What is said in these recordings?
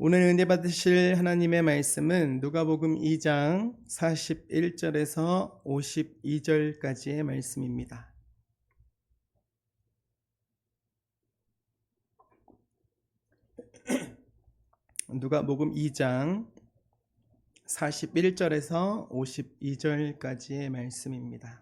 오늘 은혜 받으실 하나님의 말씀은 누가복음 2장 41절에서 52절까지의 말씀입니다. 누가복음 2장 41절에서 52절까지의 말씀입니다.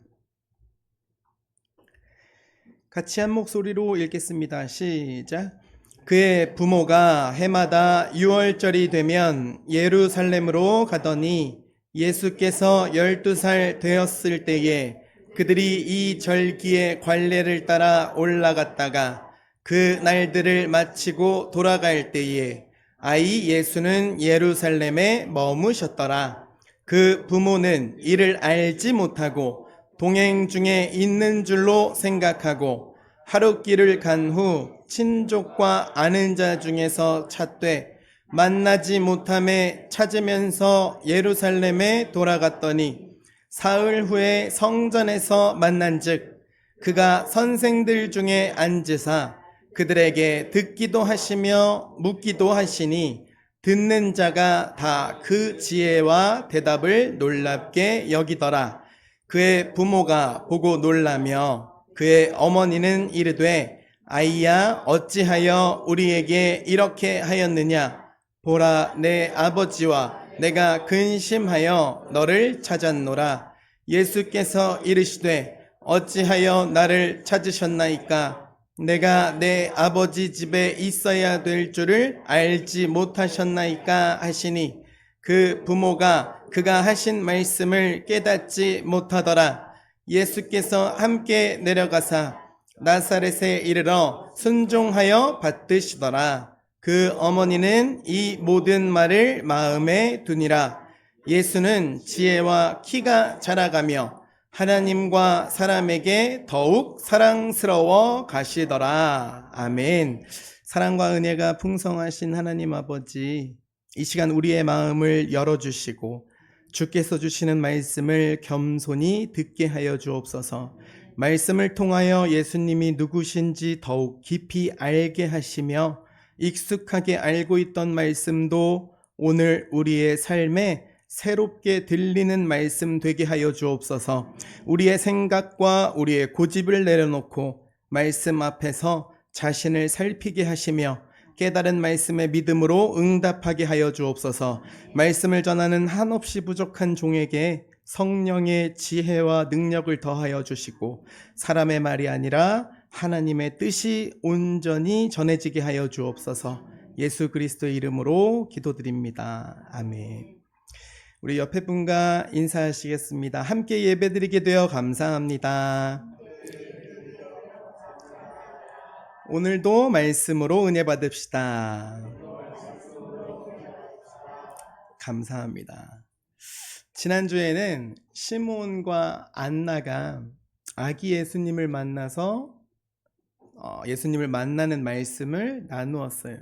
같이 한 목소리로 읽겠습니다. 시작. 그의 부모가 해마다 6월절이 되면 예루살렘으로 가더니 예수께서 12살 되었을 때에 그들이 이 절기의 관례를 따라 올라갔다가 그 날들을 마치고 돌아갈 때에 아이 예수는 예루살렘에 머무셨더라. 그 부모는 이를 알지 못하고 동행 중에 있는 줄로 생각하고 하룻길을 간 후 친족과 아는 자 중에서 찾되 만나지 못함에 찾으면서 예루살렘에 돌아갔더니 사흘 후에 성전에서 만난즉 그가 선생들 중에 앉으사 그들에게 듣기도 하시며 묻기도 하시니 듣는 자가 다 그 지혜와 대답을 놀랍게 여기더라. 그의 부모가 보고 놀라며 그의 어머니는 이르되 아이야 어찌하여 우리에게 이렇게 하였느냐. 보라 내 아버지와 내가 근심하여 너를 찾았노라. 예수께서 이르시되 어찌하여 나를 찾으셨나이까. 내가 내 아버지 집에 있어야 될 줄을 알지 못하셨나이까 하시니 그 부모가 그가 하신 말씀을 깨닫지 못하더라. 예수께서 함께 내려가사 나사렛에 이르러 순종하여 받드시더라. 그 어머니는 이 모든 말을 마음에 두니라. 예수는 지혜와 키가 자라가며 하나님과 사람에게 더욱 사랑스러워 가시더라. 아멘. 사랑과 은혜가 풍성하신 하나님 아버지, 이 시간 우리의 마음을 열어주시고 주께서 주시는 말씀을 겸손히 듣게 하여 주옵소서. 말씀을 통하여 예수님이 누구신지 더욱 깊이 알게 하시며 익숙하게 알고 있던 말씀도 오늘 우리의 삶에 새롭게 들리는 말씀 되게 하여 주옵소서. 우리의 생각과 우리의 고집을 내려놓고 말씀 앞에서 자신을 살피게 하시며 깨달은 말씀의 믿음으로 응답하게 하여 주옵소서. 말씀을 전하는 한없이 부족한 종에게 성령의 지혜와 능력을 더하여 주시고 사람의 말이 아니라 하나님의 뜻이 온전히 전해지게 하여 주옵소서. 예수 그리스도의 이름으로 기도드립니다. 아멘. 우리 옆에 분과 인사하시겠습니다. 함께 예배드리게 되어 감사합니다. 오늘도 말씀으로 은혜 받읍시다. 감사합니다. 지난주에는 시몬과 안나가 아기 예수님을 만나서 예수님을 만나는 말씀을 나누었어요.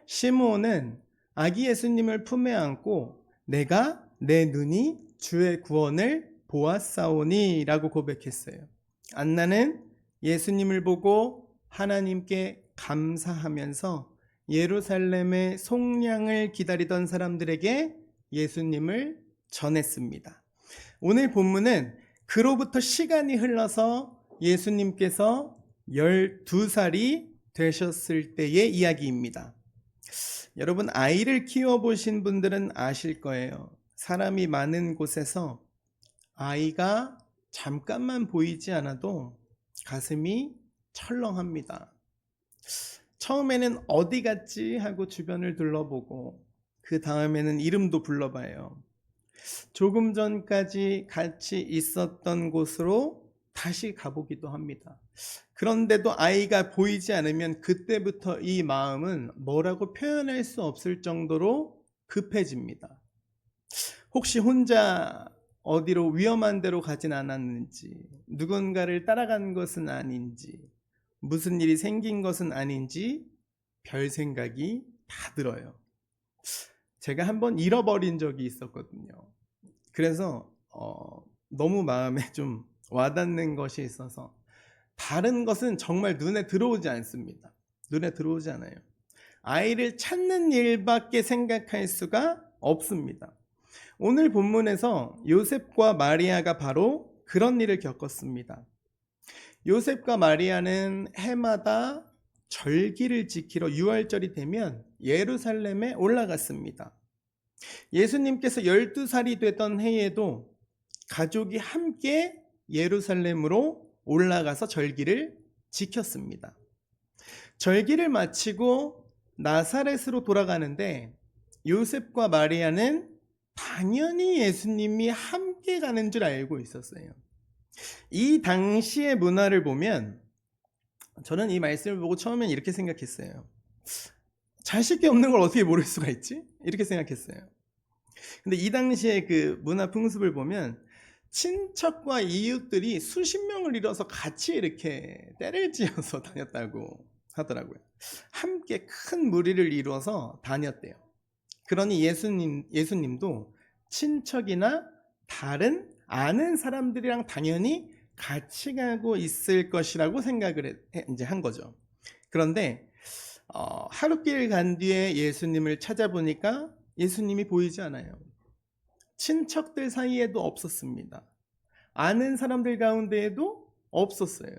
시몬은 아기 예수님을 품에 안고 내가 내 눈이 주의 구원을 보았사오니 라고 고백했어요. 안나는 예수님을 보고 하나님께 감사하면서 예루살렘의 속량을 기다리던 사람들에게 예수님을 전했습니다. 오늘 본문은 그로부터 시간이 흘러서 예수님께서 12살이 되셨을 때의 이야기입니다. 여러분, 아이를 키워보신 분들은 아실 거예요. 사람이 많은 곳에서 아이가 잠깐만 보이지 않아도 가슴이 철렁합니다. 처음에는 어디 갔지 하고 주변을 둘러보고 그 다음에는 이름도 불러봐요. 조금 전까지 같이 있었던 곳으로 다시 가보기도 합니다. 그런데도 아이가 보이지 않으면 그때부터 이 마음은 뭐라고 표현할 수 없을 정도로 급해집니다. 혹시 혼자 어디로 위험한 데로 가진 않았는지, 누군가를 따라간 것은 아닌지, 무슨 일이 생긴 것은 아닌지 별 생각이 다 들어요. 제가 한번 잃어버린 적이 있었거든요. 그래서 너무 마음에 좀 와닿는 것이 있어서 다른 것은 정말 눈에 들어오지 않습니다. 눈에 들어오지 않아요. 아이를 찾는 일밖에 생각할 수가 없습니다. 오늘 본문에서 요셉과 마리아가 바로 그런 일을 겪었습니다. 요셉과 마리아는 해마다 절기를 지키러 유월절이 되면 예루살렘에 올라갔습니다. 예수님께서 12살이 되던 해에도 가족이 함께 예루살렘으로 올라가서 절기를 지켰습니다. 절기를 마치고 나사렛으로 돌아가는데 요셉과 마리아는 당연히 예수님이 함께 가는 줄 알고 있었어요. 이 당시의 문화를 보면 저는 이 말씀을 보고 처음엔 이렇게 생각했어요. 자식이 없는 걸 어떻게 모를 수가 있지? 이렇게 생각했어요. 근데 이 당시의 그 문화 풍습을 보면 친척과 이웃들이 수십 명을 이뤄서 같이 이렇게 때를 지어서 다녔다고 하더라고요. 함께 큰 무리를 이루어서 다녔대요. 그러니 예수님도 친척이나 다른 아는 사람들이랑 당연히 같이 가고 있을 것이라고 생각을 이제 한 거죠. 그런데 하룻길 간 뒤에 예수님을 찾아보니까 예수님이 보이지 않아요. 친척들 사이에도 없었습니다. 아는 사람들 가운데에도 없었어요.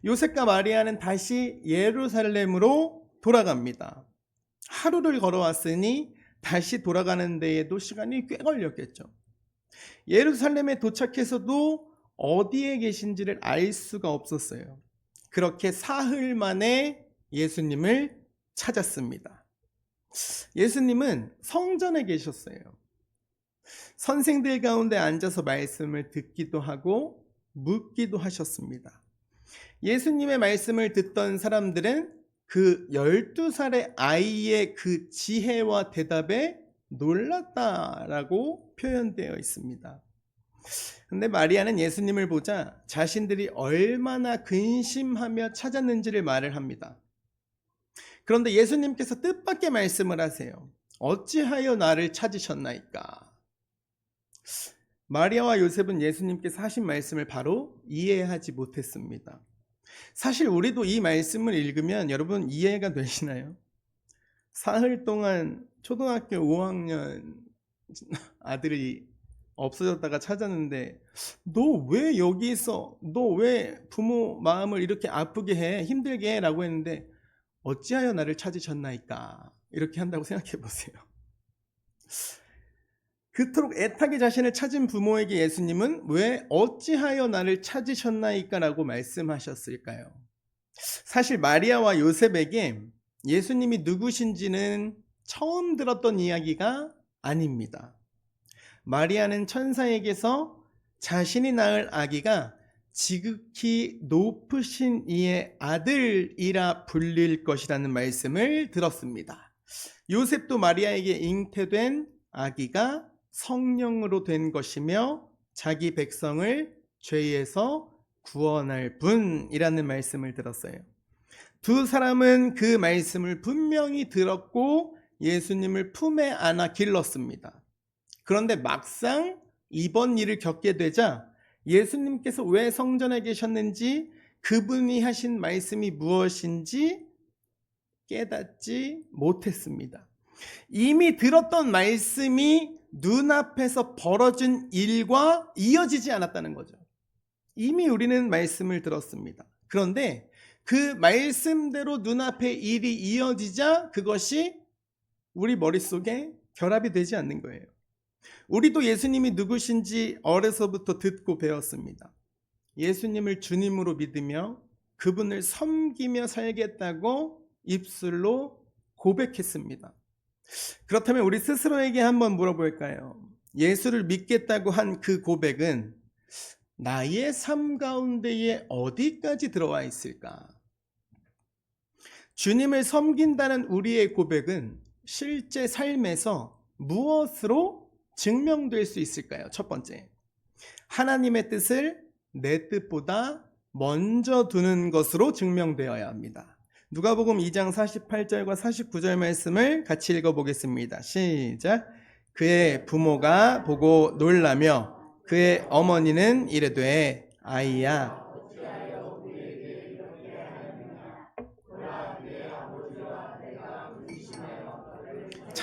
요셉과 마리아는 다시 예루살렘으로 돌아갑니다. 하루를 걸어왔으니 다시 돌아가는 데에도 시간이 꽤 걸렸겠죠. 예루살렘에 도착해서도 어디에 계신지를 알 수가 없었어요. 그렇게 사흘 만에 예수님을 찾았습니다. 예수님은 성전에 계셨어요. 선생들 가운데 앉아서 말씀을 듣기도 하고 묻기도 하셨습니다. 예수님의 말씀을 듣던 사람들은 그 12살의 아이의 그 지혜와 대답에 놀랐다라고 표현되어 있습니다. 근데 마리아는 예수님을 보자 자신들이 얼마나 근심하며 찾았는지를 말을 합니다. 그런데 예수님께서 뜻밖의 말씀을 하세요. 어찌하여 나를 찾으셨나이까? 마리아와 요셉은 예수님께서 하신 말씀을 바로 이해하지 못했습니다. 사실 우리도 이 말씀을 읽으면 여러분 이해가 되시나요? 사흘 동안 초등학교 5학년 아들이 없어졌다가 찾았는데 너 왜 여기 있어? 너 왜 부모 마음을 이렇게 아프게 해? 힘들게 해? 라고 했는데 어찌하여 나를 찾으셨나이까? 이렇게 한다고 생각해 보세요. 그토록 애타게 자신을 찾은 부모에게 예수님은 왜 어찌하여 나를 찾으셨나이까? 라고 말씀하셨을까요? 사실 마리아와 요셉에게 예수님이 누구신지는 처음 들었던 이야기가 아닙니다. 마리아는 천사에게서 자신이 낳을 아기가 지극히 높으신 이의 아들이라 불릴 것이라는 말씀을 들었습니다. 요셉도 마리아에게 잉태된 아기가 성령으로 된 것이며 자기 백성을 죄에서 구원할 분이라는 말씀을 들었어요. 두 사람은 그 말씀을 분명히 들었고 예수님을 품에 안아 길렀습니다. 그런데 막상 이번 일을 겪게 되자 예수님께서 왜 성전에 계셨는지 그분이 하신 말씀이 무엇인지 깨닫지 못했습니다. 이미 들었던 말씀이 눈앞에서 벌어진 일과 이어지지 않았다는 거죠. 이미 우리는 말씀을 들었습니다. 그런데 그 말씀대로 눈앞에 일이 이어지자 그것이 우리 머릿속에 결합이 되지 않는 거예요. 우리도 예수님이 누구신지 어려서부터 듣고 배웠습니다. 예수님을 주님으로 믿으며 그분을 섬기며 살겠다고 입술로 고백했습니다. 그렇다면 우리 스스로에게 한번 물어볼까요? 예수를 믿겠다고 한 그 고백은 나의 삶 가운데에 어디까지 들어와 있을까? 주님을 섬긴다는 우리의 고백은 실제 삶에서 무엇으로 증명될 수 있을까요? 첫 번째, 하나님의 뜻을 내 뜻보다 먼저 두는 것으로 증명되어야 합니다. 누가복음 2장 48절과 49절 말씀을 같이 읽어보겠습니다. 시작. 그의 부모가 보고 놀라며 그의 어머니는 이르되 아이야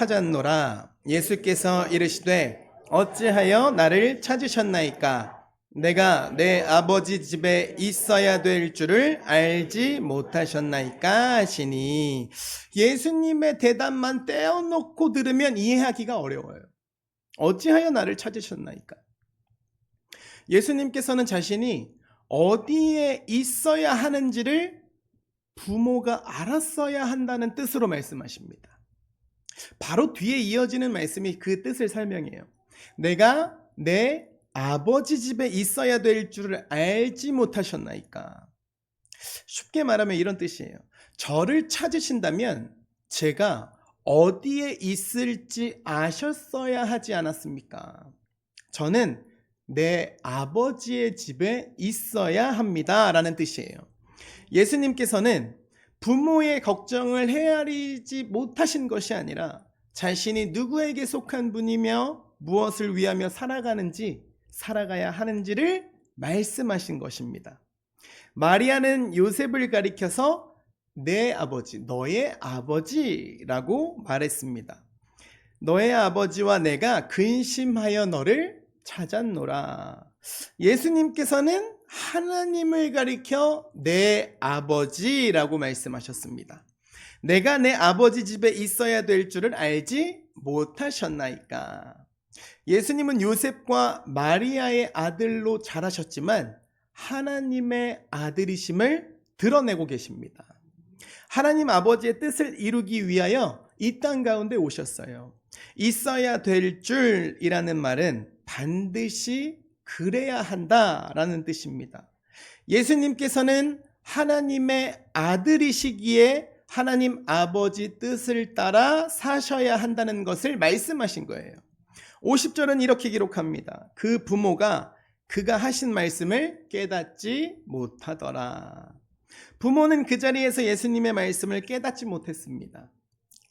찾았노라. 예수께서 이르시되 어찌하여 나를 찾으셨나이까? 내가 내 아버지 집에 있어야 될 줄을 알지 못하셨나이까 하시니, 예수님의 대답만 떼어놓고 들으면 이해하기가 어려워요. 어찌하여 나를 찾으셨나이까? 예수님께서는 자신이 어디에 있어야 하는지를 부모가 알았어야 한다는 뜻으로 말씀하십니다. 바로 뒤에 이어지는 말씀이 그 뜻을 설명해요. 내가 내 아버지 집에 있어야 될 줄을 알지 못하셨나이까? 쉽게 말하면 이런 뜻이에요. 저를 찾으신다면 제가 어디에 있을지 아셨어야 하지 않았습니까? 저는 내 아버지의 집에 있어야 합니다 라는 뜻이에요. 예수님께서는 부모의 걱정을 헤아리지 못하신 것이 아니라 자신이 누구에게 속한 분이며 무엇을 위하며 살아가야 하는지를 말씀하신 것입니다. 마리아는 요셉을 가리켜서 내 아버지, 너의 아버지라고 말했습니다. 너의 아버지와 내가 근심하여 너를 찾았노라. 예수님께서는 하나님을 가리켜 내 아버지라고 말씀하셨습니다. 내가 내 아버지 집에 있어야 될 줄을 알지 못하셨나이까? 예수님은 요셉과 마리아의 아들로 자라셨지만 하나님의 아들이심을 드러내고 계십니다. 하나님 아버지의 뜻을 이루기 위하여 이 땅 가운데 오셨어요. 있어야 될 줄이라는 말은 반드시 그래야 한다라는 뜻입니다. 예수님께서는 하나님의 아들이시기에 하나님 아버지 뜻을 따라 사셔야 한다는 것을 말씀하신 거예요. 50절은 이렇게 기록합니다. 그 부모가 그가 하신 말씀을 깨닫지 못하더라. 부모는 그 자리에서 예수님의 말씀을 깨닫지 못했습니다.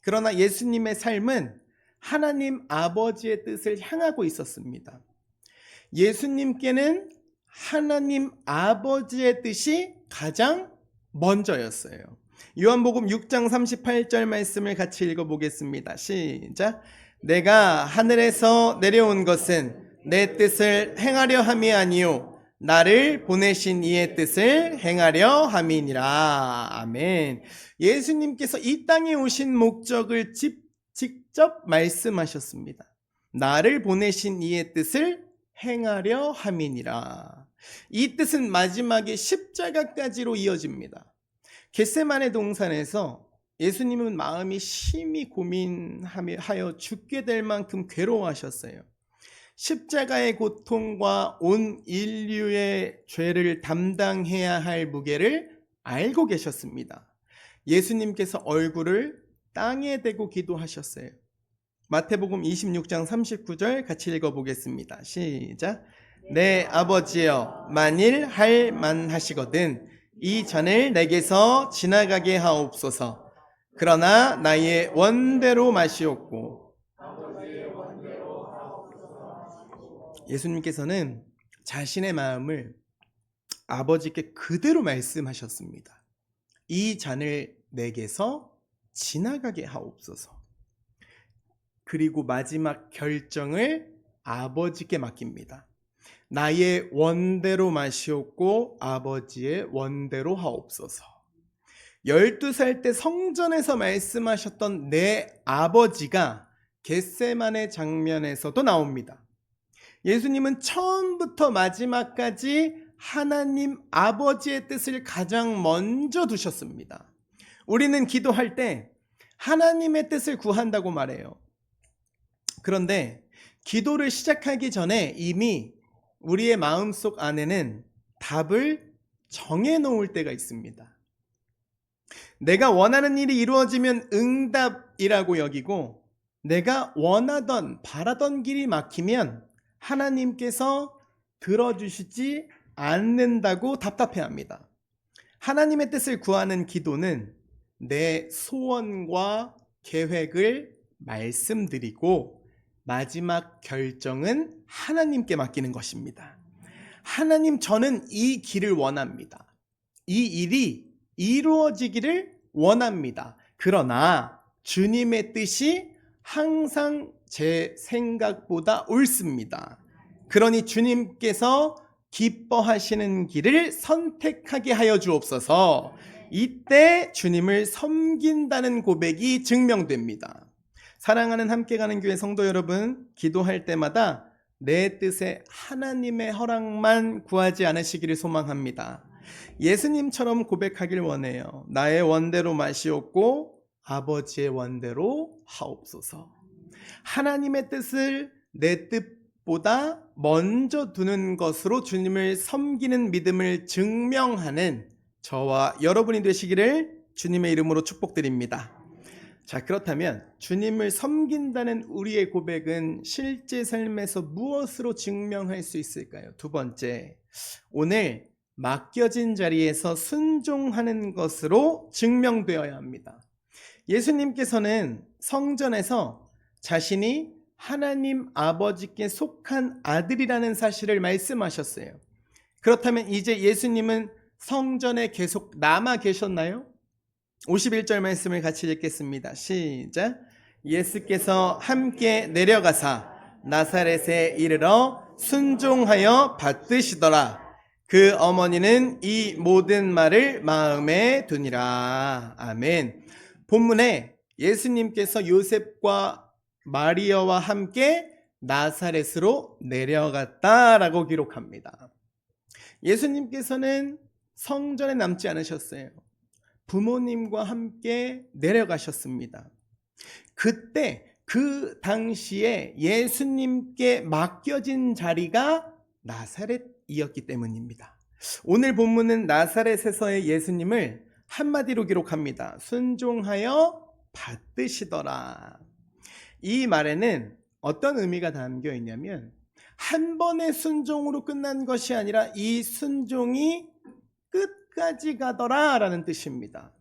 그러나 예수님의 삶은 하나님 아버지의 뜻을 향하고 있었습니다. 예수님께는 하나님 아버지의 뜻이 가장 먼저였어요. 요한복음 6장 38절 말씀을 같이 읽어보겠습니다. 시작. 내가 하늘에서 내려온 것은 내 뜻을 행하려 함이 아니요 나를 보내신 이의 뜻을 행하려 함이니라. 아멘. 예수님께서 이 땅에 오신 목적을 직접 말씀하셨습니다. 나를 보내신 이의 뜻을 행하려 함이니라. 이 뜻은 마지막에 십자가까지로 이어집니다. 겟세마네 동산에서 예수님은 마음이 심히 고민하여 죽게 될 만큼 괴로워하셨어요. 십자가의 고통과 온 인류의 죄를 담당해야 할 무게를 알고 계셨습니다. 예수님께서 얼굴을 땅에 대고 기도하셨어요. 마태복음 26장 39절 같이 읽어보겠습니다. 시작. 내 아버지여, 만일 할 만하시거든 이 잔을 내게서 지나가게 하옵소서. 그러나 나의 원대로 마시옵고. 예수님께서는 자신의 마음을 아버지께 그대로 말씀하셨습니다. 이 잔을 내게서 지나가게 하옵소서. 그리고 마지막 결정을 아버지께 맡깁니다. 나의 원대로 마시옵고 아버지의 원대로 하옵소서. 12살 때 성전에서 말씀하셨던 내 아버지가 겟세마네 장면에서도 나옵니다. 예수님은 처음부터 마지막까지 하나님 아버지의 뜻을 가장 먼저 두셨습니다. 우리는 기도할 때 하나님의 뜻을 구한다고 말해요. 그런데 기도를 시작하기 전에 이미 우리의 마음속 안에는 답을 정해놓을 때가 있습니다. 내가 원하는 일이 이루어지면 응답이라고 여기고, 내가 바라던 길이 막히면 하나님께서 들어주시지 않는다고 답답해합니다. 하나님의 뜻을 구하는 기도는 내 소원과 계획을 말씀드리고 마지막 결정은 하나님께 맡기는 것입니다. 하나님, 저는 이 길을 원합니다. 이 일이 이루어지기를 원합니다. 그러나 주님의 뜻이 항상 제 생각보다 옳습니다. 그러니 주님께서 기뻐하시는 길을 선택하게 하여 주옵소서. 이때 주님을 섬긴다는 고백이 증명됩니다. 사랑하는 함께 가는 교회 성도 여러분, 기도할 때마다 내 뜻에 하나님의 허락만 구하지 않으시기를 소망합니다. 예수님처럼 고백하길 원해요. 나의 원대로 마시옵고 아버지의 원대로 하옵소서. 하나님의 뜻을 내 뜻보다 먼저 두는 것으로 주님을 섬기는 믿음을 증명하는 저와 여러분이 되시기를 주님의 이름으로 축복드립니다. 자, 그렇다면 주님을 섬긴다는 우리의 고백은 실제 삶에서 무엇으로 증명할 수 있을까요? 두 번째, 오늘 맡겨진 자리에서 순종하는 것으로 증명되어야 합니다. 예수님께서는 성전에서 자신이 하나님 아버지께 속한 아들이라는 사실을 말씀하셨어요. 그렇다면 이제 예수님은 성전에 계속 남아 계셨나요? 51절 말씀을 같이 읽겠습니다. 시작. 예수께서 함께 내려가사 나사렛에 이르러 순종하여 받드시더라. 그 어머니는 이 모든 말을 마음에 두니라. 아멘. 본문에 예수님께서 요셉과 마리아와 함께 나사렛으로 내려갔다라고 기록합니다. 예수님께서는 성전에 남지 않으셨어요. 부모님과 함께 내려가셨습니다. 그때 그 당시에 예수님께 맡겨진 자리가 나사렛이었기 때문입니다. 오늘 본문은 나사렛에서의 예수님을 한마디로 기록합니다. 순종하여 받드시더라. 이 말에는 어떤 의미가 담겨 있냐면 한 번의 순종으로 끝난 것이 아니라 이 순종이 끝까지 가더라 라는 뜻입니다.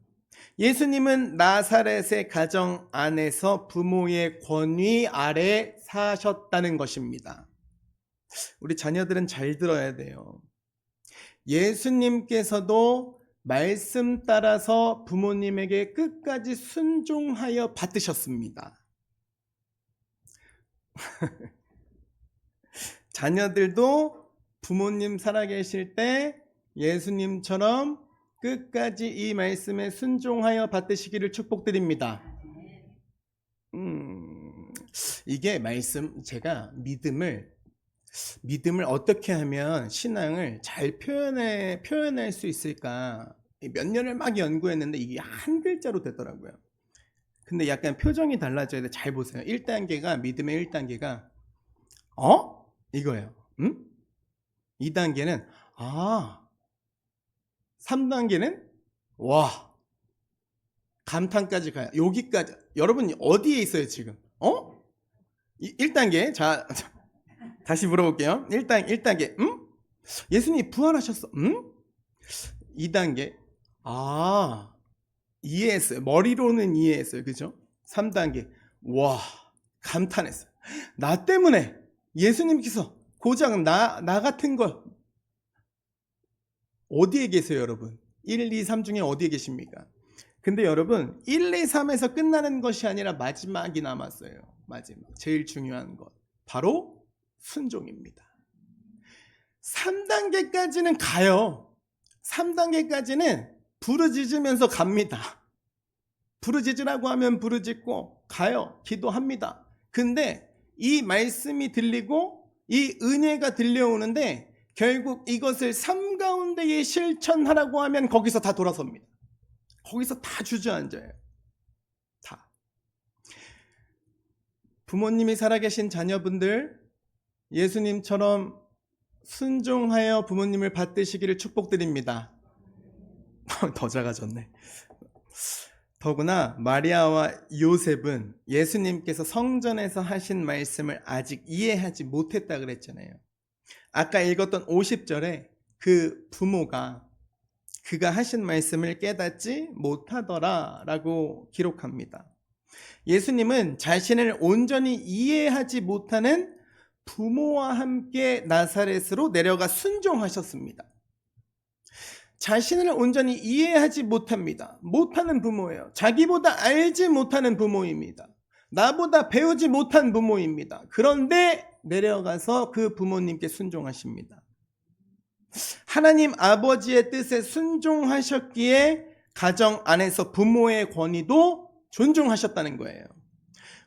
예수님은 나사렛의 가정 안에서 부모의 권위 아래 사셨다는 것입니다. 우리 자녀들은 잘 들어야 돼요. 예수님께서도 말씀 따라서 부모님에게 끝까지 순종하여 받으셨습니다. 자녀들도 부모님 살아계실 때 예수님처럼 끝까지 이 말씀에 순종하여 받으시기를 축복드립니다. 이게 말씀, 제가 믿음을 어떻게 하면 신앙을 잘 표현할 수 있을까 몇 년을 막 연구했는데 이게 한 글자로 되더라고요. 근데 약간 표정이 달라져야 돼. 잘 보세요. 1단계가 믿음의 1단계가 이거예요. 2단계는 3단계는 와 감탄까지 가요. 여기까지. 여러분 어디에 있어요 지금? 1단계 자 다시 물어볼게요. 1단계 예수님이 부활하셨어. 2단계 이해했어요. 머리로는 이해했어요. 그죠? 3단계 와 감탄했어요. 나 때문에 예수님께서 고작 나 같은 거 어디에 계세요 여러분? 1, 2, 3 중에 어디에 계십니까? 근데 여러분 1, 2, 3에서 끝나는 것이 아니라 마지막이 남았어요. 마지막 제일 중요한 것 바로 순종입니다. 3단계까지는 가요. 3단계까지는 부르짖으면서 갑니다. 부르짖으라고 하면 부르짖고 가요. 기도합니다. 근데 이 말씀이 들리고 이 은혜가 들려오는데 결국 이것을 삶 가운데에 실천하라고 하면 거기서 다 돌아섭니다. 거기서 다 주저앉아요. 다. 부모님이 살아계신 자녀분들 예수님처럼 순종하여 부모님을 받드시기를 축복드립니다. 더 작아졌네. 더구나 마리아와 요셉은 예수님께서 성전에서 하신 말씀을 아직 이해하지 못했다 그랬잖아요. 아까 읽었던 50절에 그 부모가 그가 하신 말씀을 깨닫지 못하더라 라고 기록합니다. 예수님은 자신을 온전히 이해하지 못하는 부모와 함께 나사렛으로 내려가 순종하셨습니다. 자신을 온전히 이해하지 못합니다. 못하는 부모예요. 자기보다 알지 못하는 부모입니다. 나보다 배우지 못한 부모입니다. 그런데 내려가서 그 부모님께 순종하십니다. 하나님 아버지의 뜻에 순종하셨기에 가정 안에서 부모의 권위도 존중하셨다는 거예요.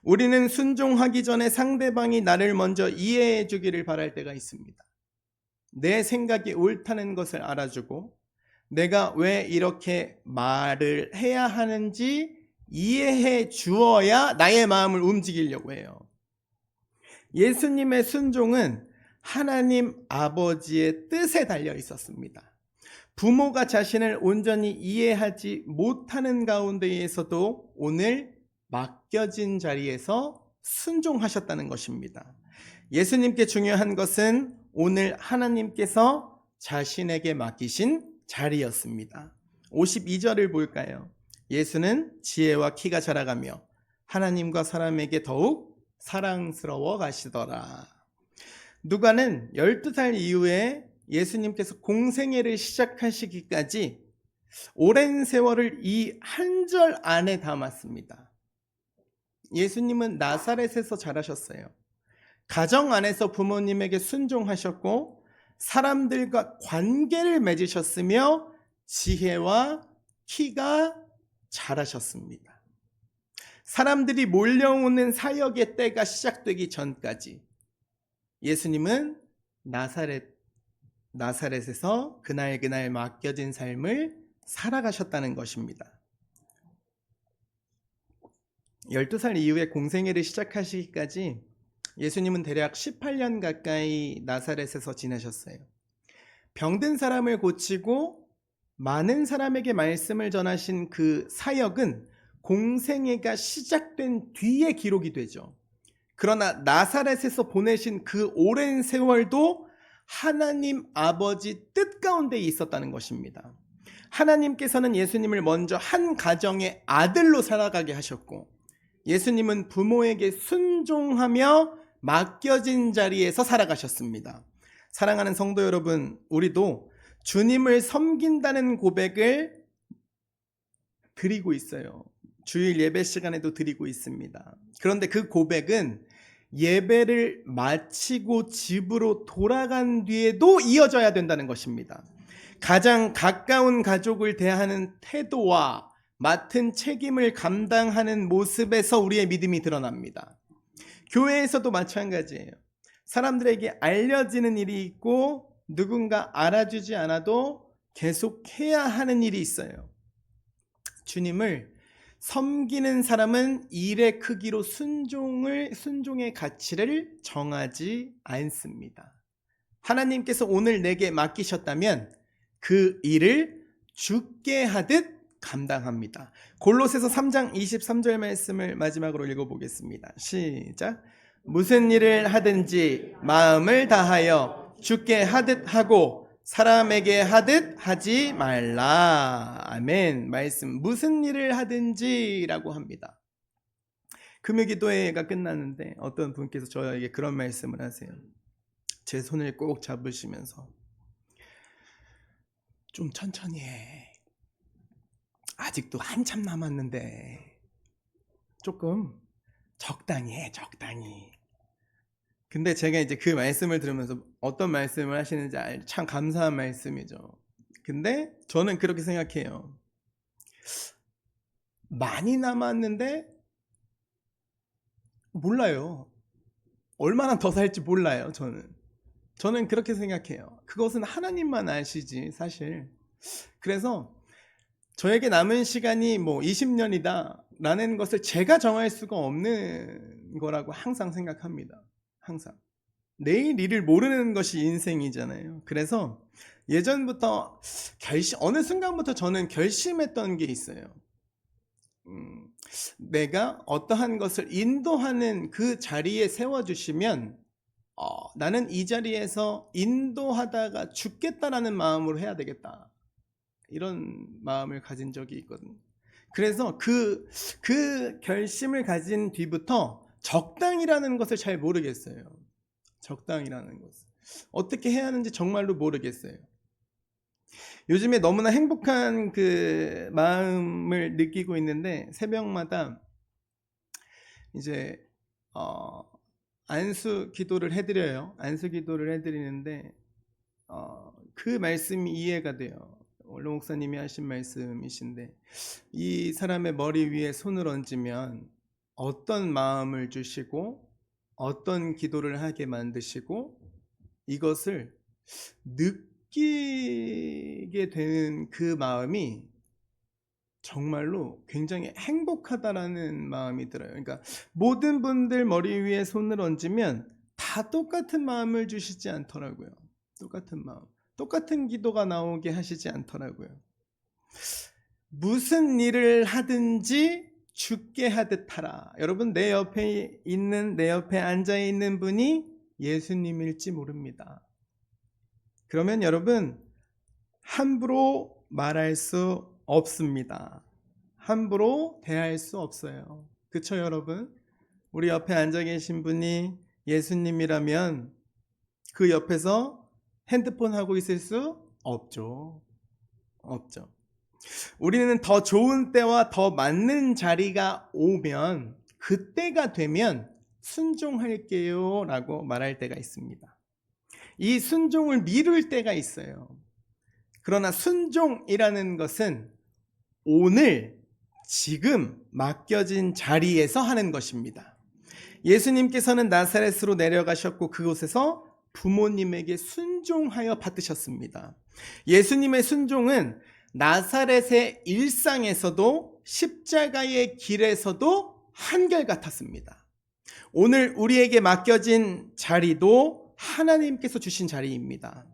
우리는 순종하기 전에 상대방이 나를 먼저 이해해 주기를 바랄 때가 있습니다. 내 생각이 옳다는 것을 알아주고 내가 왜 이렇게 말을 해야 하는지 이해해 주어야 나의 마음을 움직이려고 해요. 예수님의 순종은 하나님 아버지의 뜻에 달려 있었습니다. 부모가 자신을 온전히 이해하지 못하는 가운데에서도 오늘 맡겨진 자리에서 순종하셨다는 것입니다. 예수님께 중요한 것은 오늘 하나님께서 자신에게 맡기신 자리였습니다. 52절을 볼까요? 예수는 지혜와 키가 자라가며 하나님과 사람에게 더욱 사랑스러워 가시더라. 누가는 12살 이후에 예수님께서 공생애를 시작하시기까지 오랜 세월을 이 한 절 안에 담았습니다. 예수님은 나사렛에서 자라셨어요. 가정 안에서 부모님에게 순종하셨고 사람들과 관계를 맺으셨으며 지혜와 키가 자라셨습니다. 사람들이 몰려오는 사역의 때가 시작되기 전까지 예수님은 나사렛에서 그날 맡겨진 삶을 살아가셨다는 것입니다. 12살 이후에 공생애를 시작하시기까지 예수님은 대략 18년 가까이 나사렛에서 지내셨어요. 병든 사람을 고치고 많은 사람에게 말씀을 전하신 그 사역은 공생애가 시작된 뒤에 기록이 되죠. 그러나 나사렛에서 보내신 그 오랜 세월도 하나님 아버지 뜻 가운데 있었다는 것입니다. 하나님께서는 예수님을 먼저 한 가정의 아들로 살아가게 하셨고 예수님은 부모에게 순종하며 맡겨진 자리에서 살아가셨습니다. 사랑하는 성도 여러분, 우리도 주님을 섬긴다는 고백을 드리고 있어요. 주일 예배 시간에도 드리고 있습니다. 그런데 그 고백은 예배를 마치고 집으로 돌아간 뒤에도 이어져야 된다는 것입니다. 가장 가까운 가족을 대하는 태도와 맡은 책임을 감당하는 모습에서 우리의 믿음이 드러납니다. 교회에서도 마찬가지예요. 사람들에게 알려지는 일이 있고 누군가 알아주지 않아도 계속해야 하는 일이 있어요. 주님을 섬기는 사람은 일의 크기로 순종의 가치를 정하지 않습니다. 하나님께서 오늘 내게 맡기셨다면 그 일을 주께 하듯 감당합니다. 골로새서 3장 23절 말씀을 마지막으로 읽어보겠습니다. 시작. 무슨 일을 하든지 마음을 다하여 주께 하듯 하고 사람에게 하듯 하지 말라. 아멘. 말씀 무슨 일을 하든지 라고 합니다. 금요기도회가 끝났는데 어떤 분께서 저에게 그런 말씀을 하세요. 제 손을 꼭 잡으시면서 좀 천천히 해. 아직도 한참 남았는데 조금 적당히 해, 적당히. 근데 제가 이제 그 말씀을 들으면서 어떤 말씀을 하시는지 참 감사한 말씀이죠. 근데 저는 그렇게 생각해요. 많이 남았는데 몰라요. 얼마나 더 살지 몰라요, 저는 그렇게 생각해요. 그것은 하나님만 아시지, 사실. 그래서 저에게 남은 시간이 뭐 20년이다 라는 것을 제가 정할 수가 없는 거라고 항상 생각합니다. 항상. 내일 일을 모르는 것이 인생이잖아요. 그래서 예전부터 어느 순간부터 저는 결심했던 게 있어요. 내가 어떠한 것을 인도하는 그 자리에 세워주시면 나는 이 자리에서 인도하다가 죽겠다라는 마음으로 해야 되겠다. 이런 마음을 가진 적이 있거든요. 그래서 그 결심을 가진 뒤부터 적당이라는 것을 잘 모르겠어요. 적당이라는 것을. 어떻게 해야 하는지 정말로 모르겠어요. 요즘에 너무나 행복한 그 마음을 느끼고 있는데 새벽마다 이제 안수 기도를 해드려요. 안수 기도를 해드리는데 그 말씀이 이해가 돼요. 원로 목사님이 하신 말씀이신데, 이 사람의 머리 위에 손을 얹으면 어떤 마음을 주시고 어떤 기도를 하게 만드시고 이것을 느끼게 되는 그 마음이 정말로 굉장히 행복하다라는 마음이 들어요. 그러니까 모든 분들 머리 위에 손을 얹으면 다 똑같은 마음을 주시지 않더라고요. 똑같은 마음, 똑같은 기도가 나오게 하시지 않더라고요. 무슨 일을 하든지 죽게 하듯 하라. 여러분, 내 옆에 앉아 있는 분이 예수님일지 모릅니다. 그러면 여러분, 함부로 말할 수 없습니다. 함부로 대할 수 없어요. 그쵸, 여러분? 우리 옆에 앉아 계신 분이 예수님이라면 그 옆에서 핸드폰 하고 있을 수 없죠. 없죠. 우리는 더 좋은 때와 더 맞는 자리가 오면, 그때가 되면 순종할게요 라고 말할 때가 있습니다. 이 순종을 미룰 때가 있어요. 그러나 순종이라는 것은 오늘 지금 맡겨진 자리에서 하는 것입니다. 예수님께서는 나사렛으로 내려가셨고 그곳에서 부모님에게 순종하여 받으셨습니다. 예수님의 순종은 나사렛의 일상에서도 십자가의 길에서도 한결같았습니다. 오늘 우리에게 맡겨진 자리도 하나님께서 주신 자리입니다.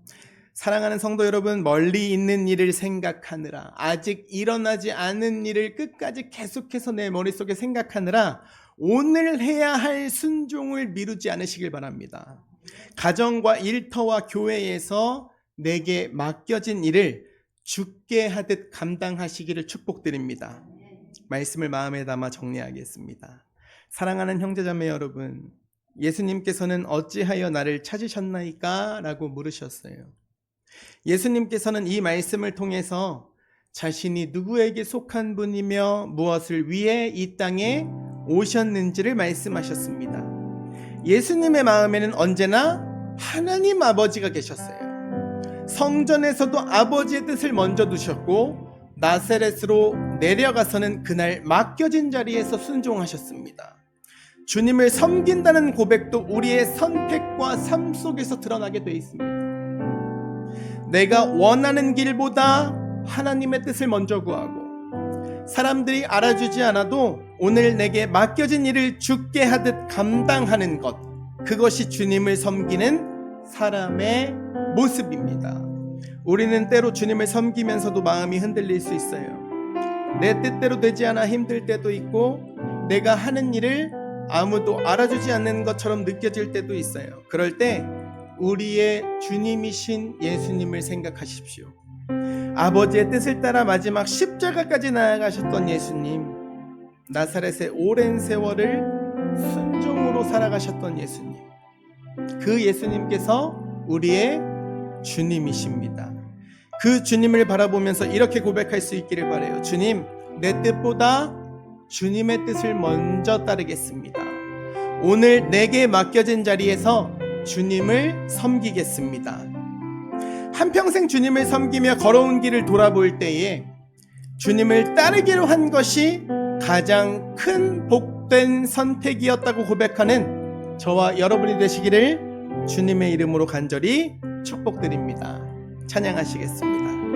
사랑하는 성도 여러분, 멀리 있는 일을 생각하느라, 아직 일어나지 않은 일을 끝까지 계속해서 내 머릿속에 생각하느라 오늘 해야 할 순종을 미루지 않으시길 바랍니다. 가정과 일터와 교회에서 내게 맡겨진 일을 죽게 하듯 감당하시기를 축복드립니다. 말씀을 마음에 담아 정리하겠습니다. 사랑하는 형제자매 여러분, 예수님께서는 어찌하여 나를 찾으셨나이까? 라고 물으셨어요. 예수님께서는 이 말씀을 통해서 자신이 누구에게 속한 분이며 무엇을 위해 이 땅에 오셨는지를 말씀하셨습니다. 예수님의 마음에는 언제나 하나님 아버지가 계셨어요. 성전에서도 아버지의 뜻을 먼저 두셨고 나사렛으로 내려가서는 그날 맡겨진 자리에서 순종하셨습니다. 주님을 섬긴다는 고백도 우리의 선택과 삶 속에서 드러나게 되어 있습니다. 내가 원하는 길보다 하나님의 뜻을 먼저 구하고, 사람들이 알아주지 않아도 오늘 내게 맡겨진 일을 죽게 하듯 감당하는 것, 그것이 주님을 섬기는 사람의 모습입니다. 우리는 때로 주님을 섬기면서도 마음이 흔들릴 수 있어요. 내 뜻대로 되지 않아 힘들 때도 있고, 내가 하는 일을 아무도 알아주지 않는 것처럼 느껴질 때도 있어요. 그럴 때 우리의 주님이신 예수님을 생각하십시오. 아버지의 뜻을 따라 마지막 십자가까지 나아가셨던 예수님, 나사렛의 오랜 세월을 순종으로 살아가셨던 예수님, 그 예수님께서 우리의 주님이십니다. 그 주님을 바라보면서 이렇게 고백할 수 있기를 바라요. 주님, 내 뜻보다 주님의 뜻을 먼저 따르겠습니다. 오늘 내게 맡겨진 자리에서 주님을 섬기겠습니다. 한평생 주님을 섬기며 걸어온 길을 돌아볼 때에 주님을 따르기로 한 것이 가장 큰 복된 선택이었다고 고백하는 저와 여러분이 되시기를 주님의 이름으로 간절히 축복드립니다. 찬양하시겠습니다.